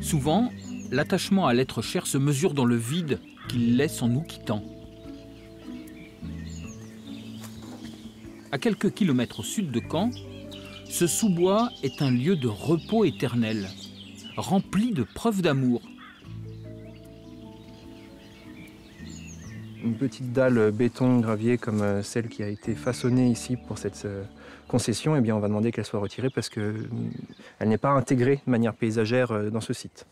Souvent, l'attachement à l'être cher se mesure dans le vide qu'il laisse en nous quittant. À quelques kilomètres au sud de Caen, ce sous-bois est un lieu de repos éternel, rempli de preuves d'amour. Une petite dalle béton-gravier comme celle qui a été façonnée ici pour cette concession, eh bien on va demander qu'elle soit retirée parce qu'elle n'est pas intégrée de manière paysagère dans ce site.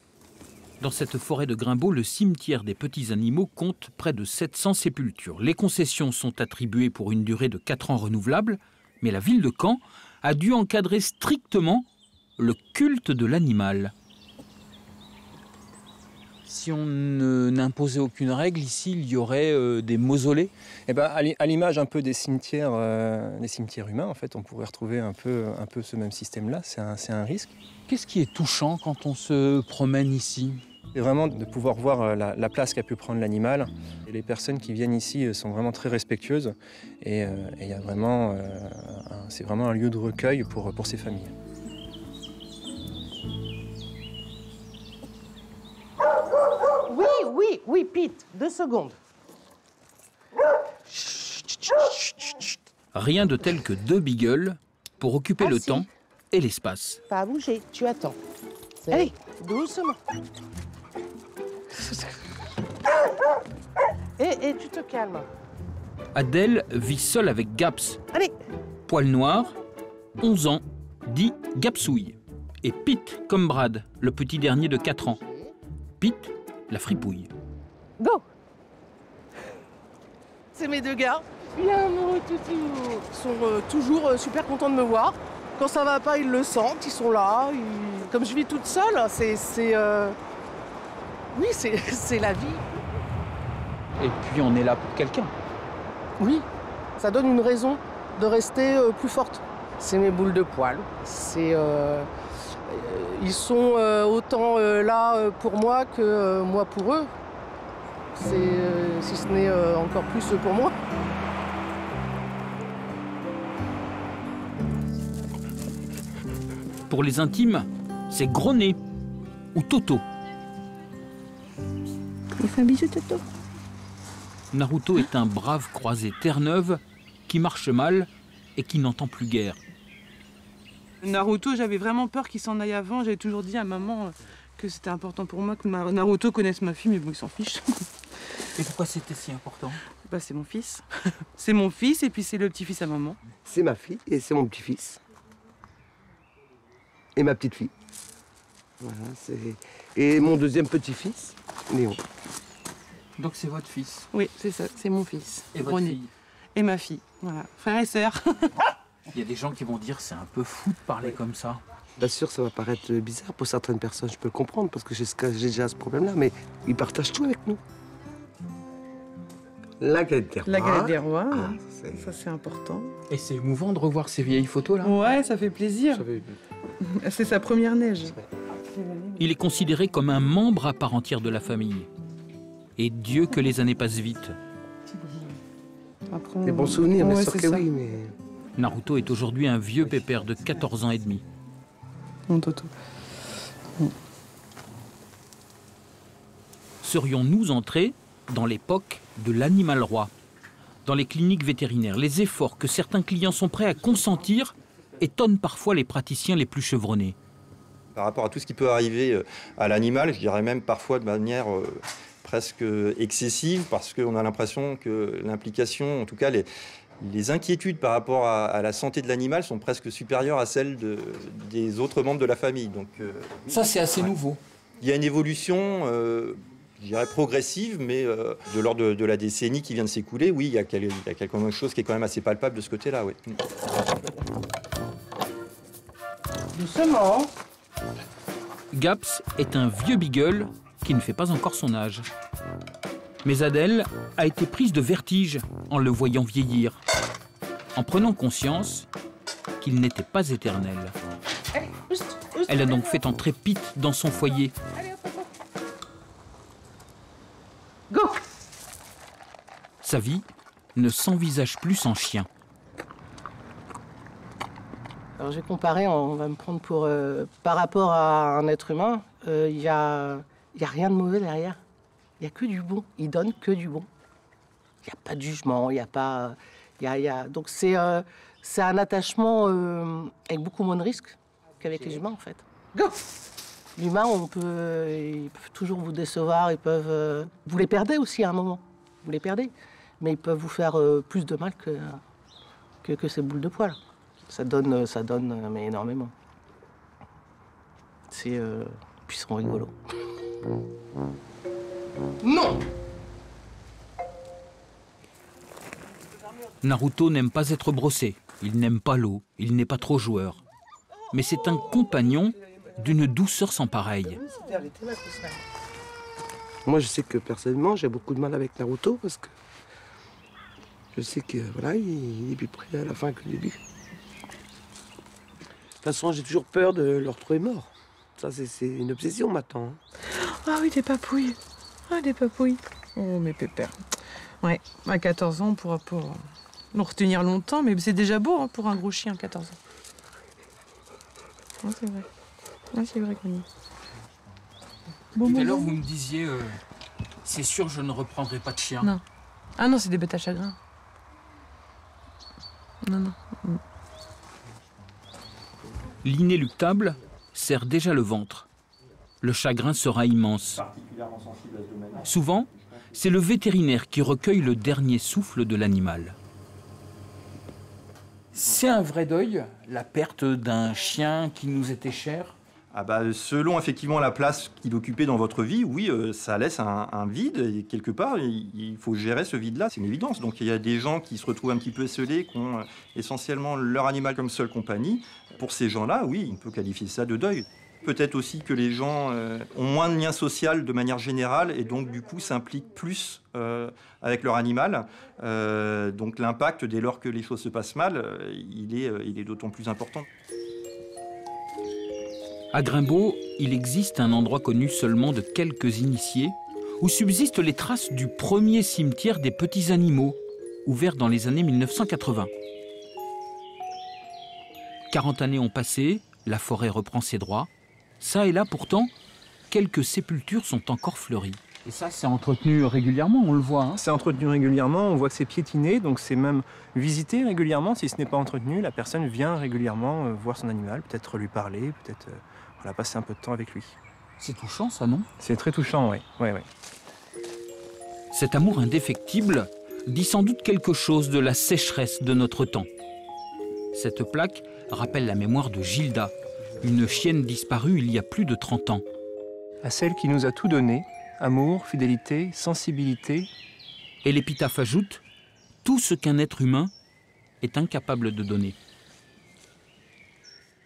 Dans cette forêt de Grimbaud, le cimetière des petits animaux compte près de 700 sépultures. Les concessions sont attribuées pour une durée de 4 ans renouvelable, mais la ville de Caen a dû encadrer strictement le culte de l'animal. Si on n'imposait aucune règle, ici, il y aurait des mausolées. Eh ben, à l'image un peu des cimetières humains, en fait, on pourrait retrouver un peu ce même système-là. C'est un risque. Qu'est-ce qui est touchant quand on se promène ici ? C'est vraiment de pouvoir voir la place qu'a pu prendre l'animal. Et les personnes qui viennent ici sont vraiment très respectueuses. Et il y a vraiment, c'est vraiment un lieu de recueil pour ces familles. Oui, Pete, 2 secondes. Rien de tel que 2 beagles pour occuper le temps et l'espace. Pas à bouger, tu attends. Allez, doucement. Et tu te calmes. Adèle vit seule avec Gaps. Allez. Poil noir, 11 ans, dit Gapsouille. Et Pete, comme Brad, le petit dernier de 4 ans. Pete, la fripouille. Go. C'est mes 2 gars. Bien, mon toutou. Ils sont toujours super contents de me voir. Quand ça va pas, ils le sentent, ils sont là. Comme je vis toute seule, oui, c'est la vie. Et puis on est là pour quelqu'un. Oui, ça donne une raison de rester plus forte. C'est mes boules de poils. Ils sont autant là pour moi que moi pour eux. Si ce n'est encore plus pour moi. Pour les intimes, c'est Gros Nez ou Toto. Il fait un bisou, Toto. Naruto est un brave croisé Terre-Neuve qui marche mal et qui n'entend plus guère. Naruto, j'avais vraiment peur qu'il s'en aille avant. J'avais toujours dit à maman que c'était important pour moi que Naruto connaisse ma fille, mais bon, il s'en fiche. Et pourquoi c'était si important ? Bah, c'est mon fils. C'est mon fils et puis c'est le petit-fils à maman. C'est ma fille et c'est mon petit-fils. Et ma petite-fille. Voilà, et mon deuxième petit-fils, Léon. Donc c'est votre fils. Oui, c'est ça, c'est mon fils. Et votre fille. Et ma fille, voilà, frère et sœur. Il y a des gens qui vont dire c'est un peu fou de parler comme ça. Bien sûr, ça va paraître bizarre pour certaines personnes, je peux le comprendre, parce que j'ai déjà ce problème-là, mais ils partagent tout avec nous. La galette des rois. La galette des rois, Ah, ça c'est important. Et c'est émouvant de revoir ces vieilles photos là. Ouais, ça fait plaisir. C'est sa première neige. Il est considéré comme un membre à part entière de la famille. Et Dieu que les années passent vite. Des bons souvenirs, bien Ouais, sûr c'est que ça. oui, mais... Naruto est aujourd'hui un vieux pépère de 14 ans et demi. Mon Toto. Serions-nous entrés dans l'époque de l'animal roi? Dans les cliniques vétérinaires, les efforts que certains clients sont prêts à consentir étonnent parfois les praticiens les plus chevronnés. Par rapport à tout ce qui peut arriver à l'animal, je dirais même parfois de manière presque excessive, parce qu'on a l'impression que l'implication, en tout cas les inquiétudes par rapport à la santé de l'animal sont presque supérieures à celles des autres membres de la famille. Donc, Ça, c'est assez nouveau. Il y a une évolution, je dirais progressive, mais de l'ordre de la décennie qui vient de s'écouler, oui, il y a quelque chose qui est quand même assez palpable de ce côté-là, oui. Doucement. Gaps est un vieux beagle qui ne fait pas encore son âge. Mais Adèle a été prise de vertige en le voyant vieillir, en prenant conscience qu'il n'était pas éternel. Elle a donc fait entrer Pete dans son foyer. Go. Sa vie ne s'envisage plus sans chien. Alors je vais comparer, on va me prendre pour... par rapport à un être humain, il y a rien de mauvais derrière. Il n'y a que du bon. Il donne que du bon. Il n'y a pas de jugement, il n'y a pas... Donc c'est un attachement avec beaucoup moins de risques qu'avec les humains, en fait. Go! L'humain, ils peuvent toujours vous décevoir, ils peuvent... vous les perdez aussi à un moment. Vous les perdez. Mais ils peuvent vous faire plus de mal que ces boules de poils. Ça donne mais énormément. C'est... puis ils sont rigolos. Non! Naruto n'aime pas être brossé, il n'aime pas l'eau, il n'est pas trop joueur. Mais c'est un compagnon d'une douceur sans pareille. Moi, je sais que personnellement, j'ai beaucoup de mal avec Naruto parce que je sais que voilà, il est plus près à la fin que le début. De toute façon, j'ai toujours peur de le retrouver mort. Ça, c'est une obsession maintenant. Ah oui, des papouilles. Ah, des papouilles. Oh, mes pépères. Ouais, à 14 ans, on pourra pas nous retenir longtemps, mais c'est déjà beau pour un gros chien, 14 ans. Ouais, c'est vrai. Ouais, c'est vrai, Granny. Tout à l'heure, vous me disiez, c'est sûr, je ne reprendrai pas de chien. Non. Ah non, c'est des bêtes à chagrin. Non, non. L'inéluctable serre déjà le ventre. Le chagrin sera immense. Souvent, c'est le vétérinaire qui recueille le dernier souffle de l'animal. C'est un vrai deuil, la perte d'un chien qui nous était cher. Ah bah, selon effectivement la place qu'il occupait dans votre vie, oui, ça laisse un vide. Et quelque part, il faut gérer ce vide-là, c'est une évidence. Donc il y a des gens qui se retrouvent un petit peu esselés, qui ont essentiellement leur animal comme seule compagnie. Pour ces gens-là, oui, on peut qualifier ça de deuil. Peut-être aussi que les gens ont moins de liens sociaux de manière générale et donc du coup s'impliquent plus avec leur animal. Donc l'impact, dès lors que les choses se passent mal, il est d'autant plus important. À Grimbaud, il existe un endroit connu seulement de quelques initiés où subsistent les traces du premier cimetière des petits animaux, ouvert dans les années 1980. 40 années ont passé, la forêt reprend ses droits. Ça et là, pourtant, quelques sépultures sont encore fleuries. Et ça, c'est entretenu régulièrement, on le voit. Hein. C'est entretenu régulièrement, on voit que c'est piétiné, donc c'est même visité régulièrement. Si ce n'est pas entretenu, la personne vient régulièrement voir son animal, peut-être lui parler, peut-être voilà, passer un peu de temps avec lui. C'est touchant, ça, non? C'est très touchant, oui. Ouais, ouais. Cet amour indéfectible dit sans doute quelque chose de la sécheresse de notre temps. Cette plaque rappelle la mémoire de Gilda, une chienne disparue il y a plus de 30 ans. À celle qui nous a tout donné, amour, fidélité, sensibilité. Et l'épitaphe ajoute tout ce qu'un être humain est incapable de donner.